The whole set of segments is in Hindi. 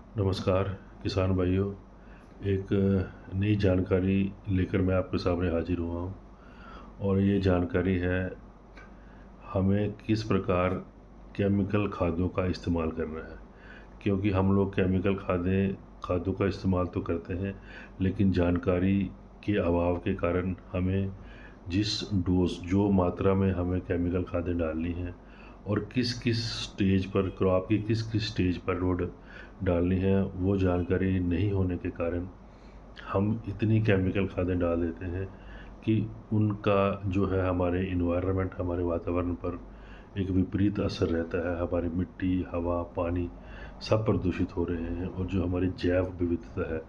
नमस्कार किसान भाइयों। एक नई जानकारी लेकर मैं आपके सामने हाजिर हुआ हूँ और ये जानकारी है हमें किस प्रकार केमिकल खादों का इस्तेमाल करना है। क्योंकि हम लोग केमिकल खादों का इस्तेमाल तो करते हैं, लेकिन जानकारी के अभाव के कारण हमें जिस डोज जो मात्रा में हमें केमिकल खादें डालनी है और किस किस स्टेज पर क्रॉप की किस किस स्टेज पर रोड डालनी है, वो जानकारी नहीं होने के कारण हम इतनी केमिकल खादें डाल देते हैं कि उनका जो है हमारे इन्वायरमेंट हमारे वातावरण पर एक विपरीत असर रहता है। हमारी मिट्टी, हवा, पानी सब प्रदूषित हो रहे हैं और जो हमारी जैव विविधता है,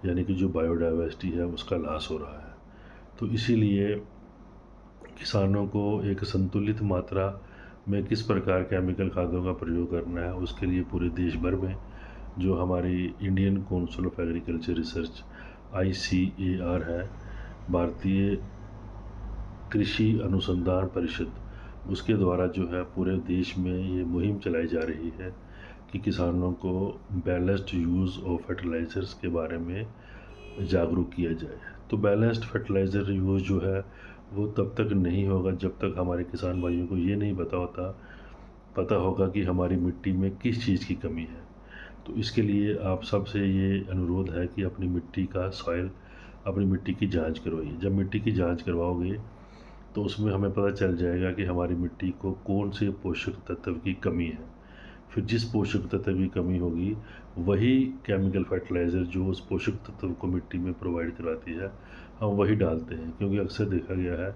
यानी कि जो बायोडाइवर्सिटी है, उसका नाश हो रहा है। तो इसीलिए किसानों को एक संतुलित मात्रा में किस प्रकार केमिकल खादों का प्रयोग करना है, उसके लिए पूरे देश भर में जो हमारी Indian council of agriculture research ICAR है, भारतीय कृषि अनुसंधान परिषद, उसके द्वारा जो है पूरे देश में ये मुहिम चलाई जा रही है कि किसानों को बैलेंस्ड यूज़ ऑफ फर्टिलाइज़र्स के बारे में जागरूक किया जाए। तो बैलेंस्ड फर्टिलाइज़र यूज़ जो है वो तब तक नहीं होगा जब तक हमारे किसान भाइयों को ये नहीं पता होगा कि हमारी मिट्टी में किस चीज़ की कमी है। तो इसके लिए आप सबसे ये अनुरोध है कि अपनी मिट्टी की जांच करवाइए। जब मिट्टी की जांच करवाओगे तो उसमें हमें पता चल जाएगा कि हमारी मिट्टी को कौन से पोषक तत्व की कमी है। फिर जिस पोषक तत्व की कमी होगी, वही केमिकल फर्टिलाइज़र जो उस पोषक तत्व को मिट्टी में प्रोवाइड करवाती है, हम वही डालते हैं। क्योंकि अक्सर देखा गया है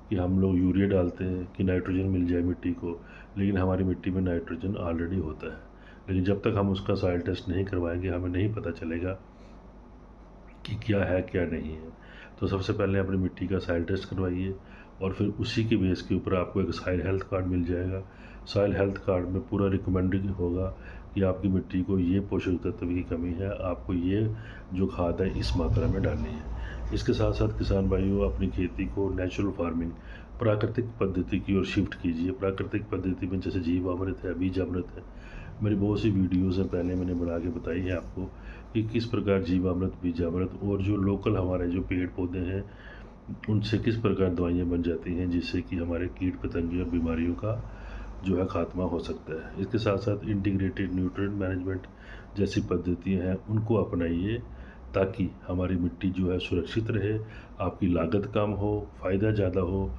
कि हम लोग यूरिया डालते हैं कि नाइट्रोजन मिल जाए मिट्टी को, लेकिन हमारी मिट्टी में नाइट्रोजन ऑलरेडी होता है। लेकिन जब तक हम उसका सॉइल टेस्ट नहीं करवाएंगे, हमें नहीं पता चलेगा कि क्या है क्या नहीं है। तो सबसे पहले अपनी मिट्टी का सॉइल टेस्ट करवाइए और फिर उसी के बेस के ऊपर आपको एक सॉइल हेल्थ कार्ड मिल जाएगा। सॉइल हेल्थ कार्ड में पूरा रिकमेंडेड होगा कि आपकी मिट्टी को ये पोषक तत्व की कमी है, आपको ये जो खाद है इस मात्रा में डालनी है। इसके साथ साथ किसान भाइयों, अपनी खेती को नेचुरल फार्मिंग, प्राकृतिक पद्धति की ओर शिफ्ट कीजिए। प्राकृतिक पद्धति में जैसे जीवामृत है, बीज अमृत है, मेरी बहुत सी वीडियोज़ हैं पहले मैंने बना के बताई है आपको कि किस प्रकार जीवामृत, बीजामृत और जो लोकल हमारे जो पेड़ पौधे हैं उनसे किस प्रकार दवाइयाँ बन जाती हैं, जिससे कि हमारे कीट पतंगे और बीमारियों का जो है खात्मा हो सकता है। इसके साथ साथ इंटीग्रेटेड न्यूट्रिएंट मैनेजमेंट जैसी पद्धतियाँ हैं, उनको अपनाइए ताकि हमारी मिट्टी जो है सुरक्षित रहे, आपकी लागत कम हो, फ़ायदा ज़्यादा हो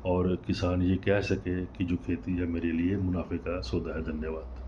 और किसान ये कह सके कि जो खेती है मेरे लिए मुनाफे का सौदा है। धन्यवाद।